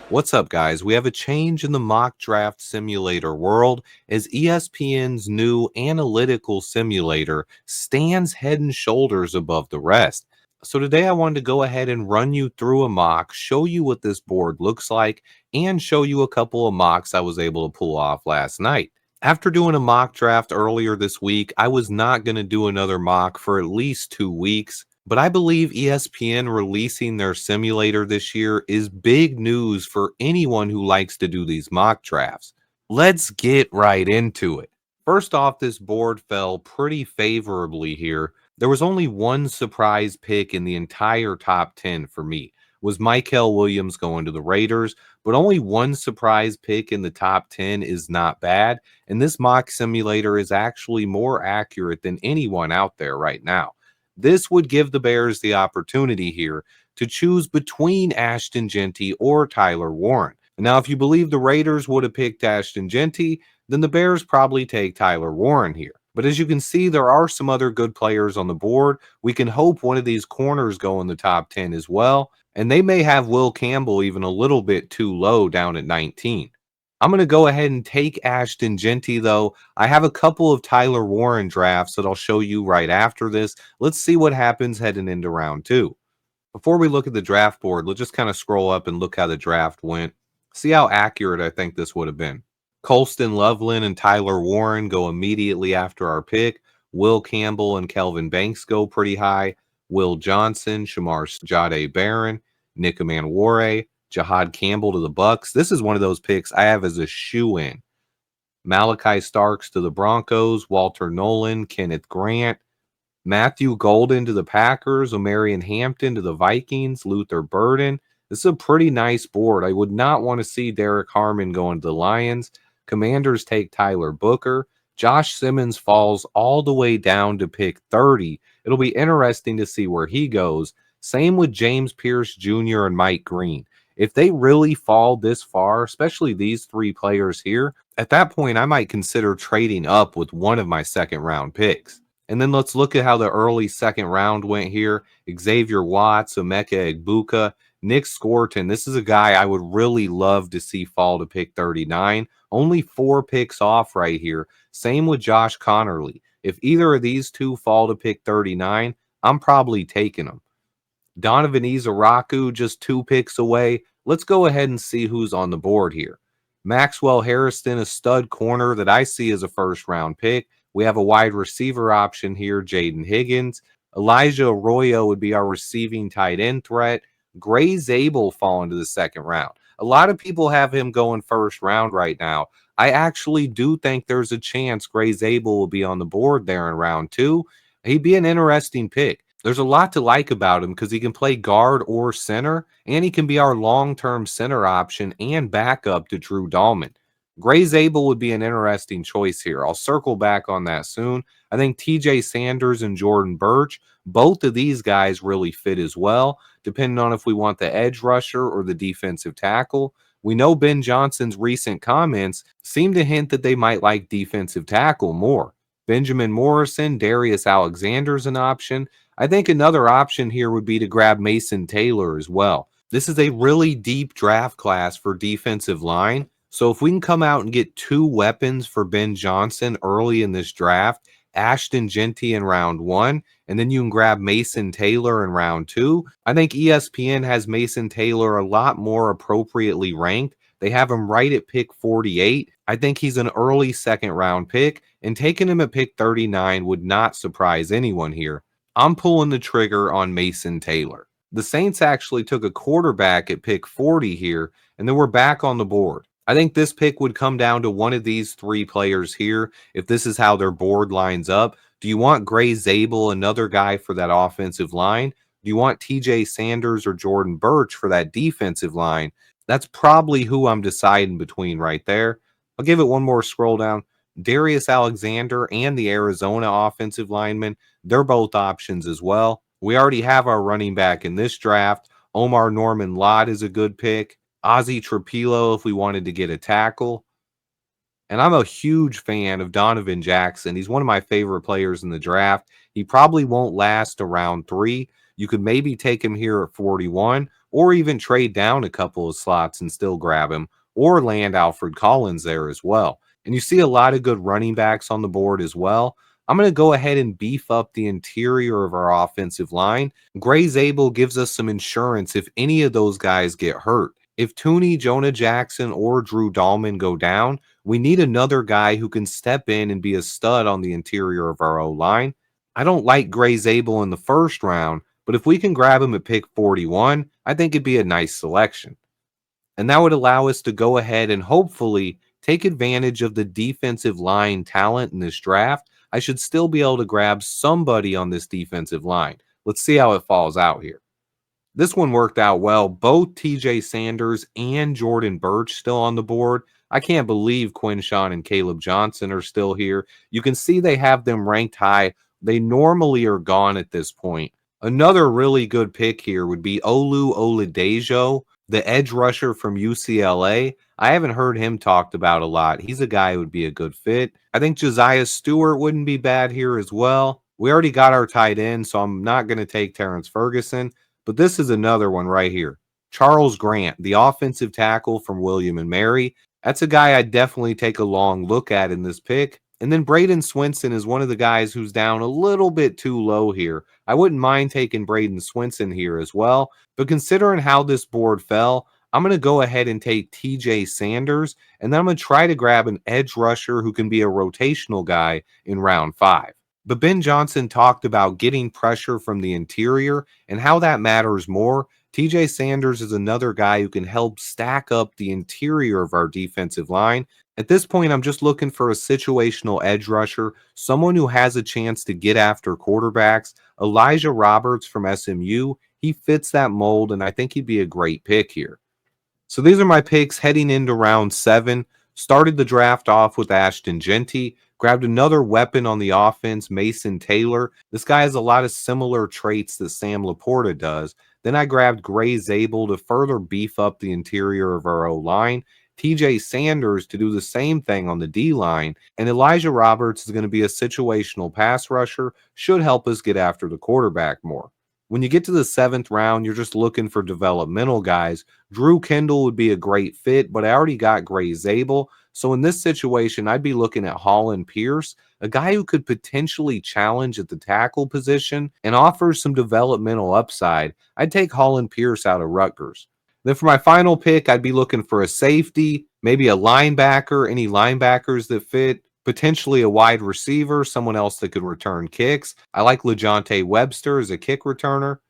What's up, guys? We have a change in the mock draft simulator world as ESPN's new analytical simulator stands head and shoulders above the rest. So, today I wanted to go ahead and run you through a mock, show you what this board looks like, and show you a couple of mocks I was able to pull off last night. After doing a mock draft earlier this week, I was not going to do another mock for at least 2 weeks. But I believe ESPN releasing their simulator this year is big news for anyone who likes to do these mock drafts. Let's get right into it. First off, this board fell pretty favorably here. There was only one surprise pick in the entire top 10 for me. Was Michael Williams going to the Raiders, but only one surprise pick in the top 10 is not bad, and this mock simulator is actually more accurate than anyone out there right now. This would give the Bears the opportunity here to choose between Ashton Genty or Tyler Warren. Now, if you believe the Raiders would have picked Ashton Genty, then the Bears probably take Tyler Warren here. But as you can see, there are some other good players on the board. We can hope one of these corners go in the top 10 as well. And they may have Will Campbell even a little bit too low down at 19. I'm going to go ahead and take Ashton Genty, though. I have a couple of Tyler Warren drafts that I'll show you right after this. Let's see what happens heading into round two. Before we look at the draft board, let's just kind of scroll up and look how the draft went. See how accurate I think this would have been. Colston Loveland and Tyler Warren go immediately after our pick. Will Campbell and Kelvin Banks go pretty high. Will Johnson, Shamar Jade Barron, Nick Manware, Jahad Campbell to the Bucks. This is one of those picks I have as a shoe-in. Malachi Starks to the Broncos, Walter Nolan, Kenneth Grant, Matthew Golden to the Packers, Omarion Hampton to the Vikings, Luther Burden. This is a pretty nice board. I would not want to see Derek Harmon going to the Lions. Commanders take Tyler Booker. Josh Simmons falls all the way down to pick 30. It'll be interesting to see where he goes. Same with James Pierce Jr. and Mike Green. If they really fall this far, especially these three players here, at that point, I might consider trading up with one of my second round picks. And then let's look at how the early second round went here. Xavier Watts, Emeka Egbuka, Nick Scorton. This is a guy I would really love to see fall to pick 39. Only 4 picks off right here. Same with Josh Connerly. If either of these two fall to pick 39, I'm probably taking them. Donovan Izaraku just 2 picks away. Let's go ahead and see who's on the board here. Maxwell Harrison, a stud corner that I see as a first-round pick. We have a wide receiver option here, Jaden Higgins. Elijah Arroyo would be our receiving tight end threat. Gray Zabel fall into the second round. A lot of people have him going first round right now. I actually do think there's a chance Gray Zabel will be on the board there in round 2. He'd be an interesting pick. There's a lot to like about him because he can play guard or center, and he can be our long-term center option and backup to Drew Dahlman. Gray Zabel would be an interesting choice here. I'll circle back on that soon. I think TJ Sanders and Jordan Birch, both of these guys really fit as well, depending on if we want the edge rusher or the defensive tackle. We know Ben Johnson's recent comments seem to hint that they might like defensive tackle more. Benjamin Morrison, Darius Alexander's an option. I think another option here would be to grab Mason Taylor as well. This is a really deep draft class for defensive line. So if we can come out and get 2 weapons for Ben Johnson early in this draft, Ashton Genty in round 1, and then you can grab Mason Taylor in round 2. I think ESPN has Mason Taylor a lot more appropriately ranked. They have him right at pick 48. I think he's an early second round pick, and taking him at pick 39 would not surprise anyone here. I'm pulling the trigger on Mason Taylor. The Saints actually took a quarterback at pick 40 here, and then we're back on the board. I think this pick would come down to one of these 3 players here if this is how their board lines up. Do you want Gray Zabel, another guy for that offensive line? Do you want TJ Sanders or Jordan Birch for that defensive line? That's probably who I'm deciding between right there. I'll give it one more scroll down. Darius Alexander and the Arizona offensive lineman, they're both options as well. We already have our running back in this draft. Omar Norman Lott is a good pick. Ozzie Trapilo if we wanted to get a tackle. And I'm a huge fan of Donovan Jackson. He's one of my favorite players in the draft. He probably won't last around 3. You could maybe take him here at 41, or even trade down a couple of slots and still grab him, or land Alfred Collins there as well. And you see a lot of good running backs on the board as well. I'm going to go ahead and beef up the interior of our offensive line. Gray Zabel gives us some insurance if any of those guys get hurt. If Tooney, Jonah Jackson, or Drew Dahlman go down, we need another guy who can step in and be a stud on the interior of our O line. I don't like Gray Zabel in the first round, but if we can grab him at pick 41, I think it'd be a nice selection. And that would allow us to go ahead and hopefully take advantage of the defensive line talent in this draft. I should still be able to grab somebody on this defensive line. Let's see how it falls out here. This one worked out well. Both TJ Sanders and Jordan Birch still on the board. I can't believe Quinshawn and Caleb Johnson are still here. You can see they have them ranked high. They normally are gone at this point. Another really good pick here would be Olu Oladejo, the edge rusher from UCLA. I haven't heard him talked about a lot. He's a guy who would be a good fit. I think Josiah Stewart wouldn't be bad here as well. We already got our tight end, so I'm not going to take Terrence Ferguson. But this is another one right here. Charles Grant, the offensive tackle from William and Mary. That's a guy I'd definitely take a long look at in this pick. And then Braden Swinson is one of the guys who's down a little bit too low here. I wouldn't mind taking Braden Swinson here as well. But considering how this board fell, I'm going to go ahead and take TJ Sanders. And then I'm going to try to grab an edge rusher who can be a rotational guy in round 5. But Ben Johnson talked about getting pressure from the interior and how that matters more. TJ Sanders is another guy who can help stack up the interior of our defensive line. At this point, I'm just looking for a situational edge rusher, someone who has a chance to get after quarterbacks. Elijah Roberts from SMU, he fits that mold, and I think he'd be a great pick here. So these are my picks heading into round 7. Started the draft off with Ashton Genty. Grabbed another weapon on the offense, Mason Taylor. This guy has a lot of similar traits that Sam Laporta does. Then I grabbed Gray Zabel to further beef up the interior of our O-line. TJ Sanders to do the same thing on the D-line. And Elijah Roberts is going to be a situational pass rusher. Should help us get after the quarterback more. When you get to the 7th round, you're just looking for developmental guys. Drew Kendall would be a great fit, but I already got Gray Zabel. So in this situation, I'd be looking at Holland Pierce, a guy who could potentially challenge at the tackle position and offers some developmental upside. I'd take Holland Pierce out of Rutgers. Then for my final pick, I'd be looking for a safety, maybe a linebacker, any linebackers that fit, potentially a wide receiver, someone else that could return kicks. I like LeJontay Webster as a kick returner.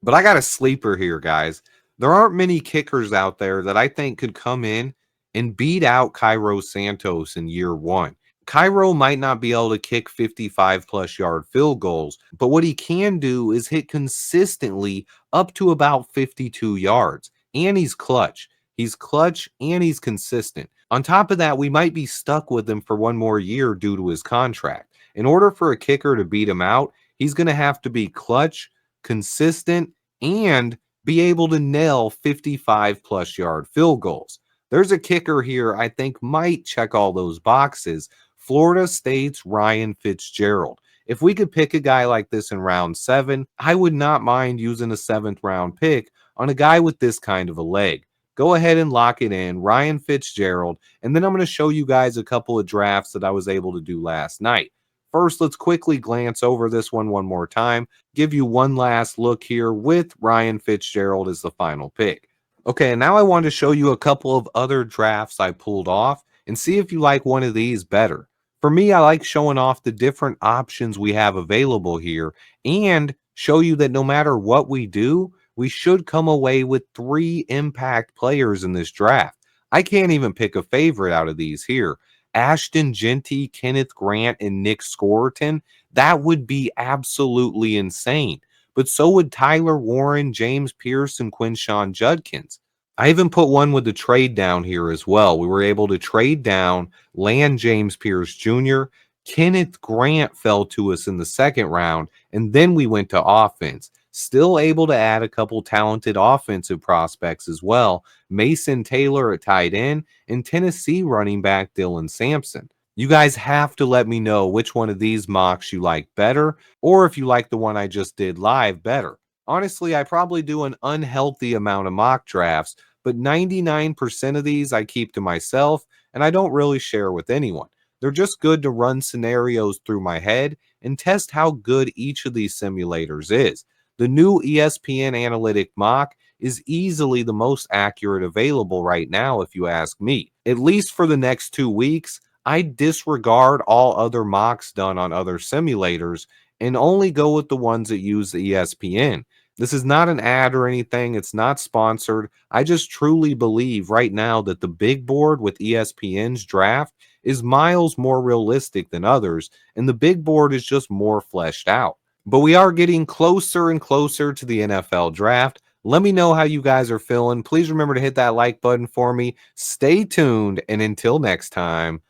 But I got a sleeper here, guys. There aren't many kickers out there that I think could come in and beat out Cairo Santos in year 1. Cairo might not be able to kick 55-plus yard field goals, but what he can do is hit consistently up to about 52 yards. And he's clutch. He's clutch and he's consistent. On top of that, we might be stuck with him for one more year due to his contract. In order for a kicker to beat him out, he's going to have to be clutch, consistent, and be able to nail 55-plus yard field goals. There's a kicker here I think might check all those boxes. Florida State's Ryan Fitzgerald. If we could pick a guy like this in round 7, I would not mind using a 7th round pick on a guy with this kind of a leg. Go ahead and lock it in, Ryan Fitzgerald, and then I'm going to show you guys a couple of drafts that I was able to do last night. First, let's quickly glance over this one more time, give you one last look here with Ryan Fitzgerald as the final pick. Okay, and now I want to show you a couple of other drafts I pulled off and see if you like one of these better. For me, I like showing off the different options we have available here and show you that no matter what we do, we should come away with 3 impact players in this draft. I can't even pick a favorite out of these here. Ashton Genty, Kenneth Grant, and Nick Scoreton, that would be absolutely insane. But so would Tyler Warren, James Pierce, and Quinshawn Judkins. I even put one with the trade down here as well. We were able to trade down, land James Pierce Jr., Kenneth Grant fell to us in the 2nd round, and then we went to offense. Still able to add a couple talented offensive prospects as well. Mason Taylor at tight end and Tennessee running back Dylan Sampson. You guys have to let me know which one of these mocks you like better, or if you like the one I just did live better. Honestly, I probably do an unhealthy amount of mock drafts, but 99% of these I keep to myself and I don't really share with anyone. They're just good to run scenarios through my head and test how good each of these simulators is. The new ESPN Analytic Mock is easily the most accurate available right now, if you ask me. At least for the next 2 weeks, I disregard all other mocks done on other simulators and only go with the ones that use the ESPN. This is not an ad or anything. It's not sponsored. I just truly believe right now that the big board with ESPN's draft is miles more realistic than others, and the big board is just more fleshed out. But we are getting closer and closer to the NFL draft. Let me know how you guys are feeling. Please remember to hit that like button for me. Stay tuned, and until next time,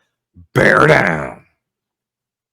bear down.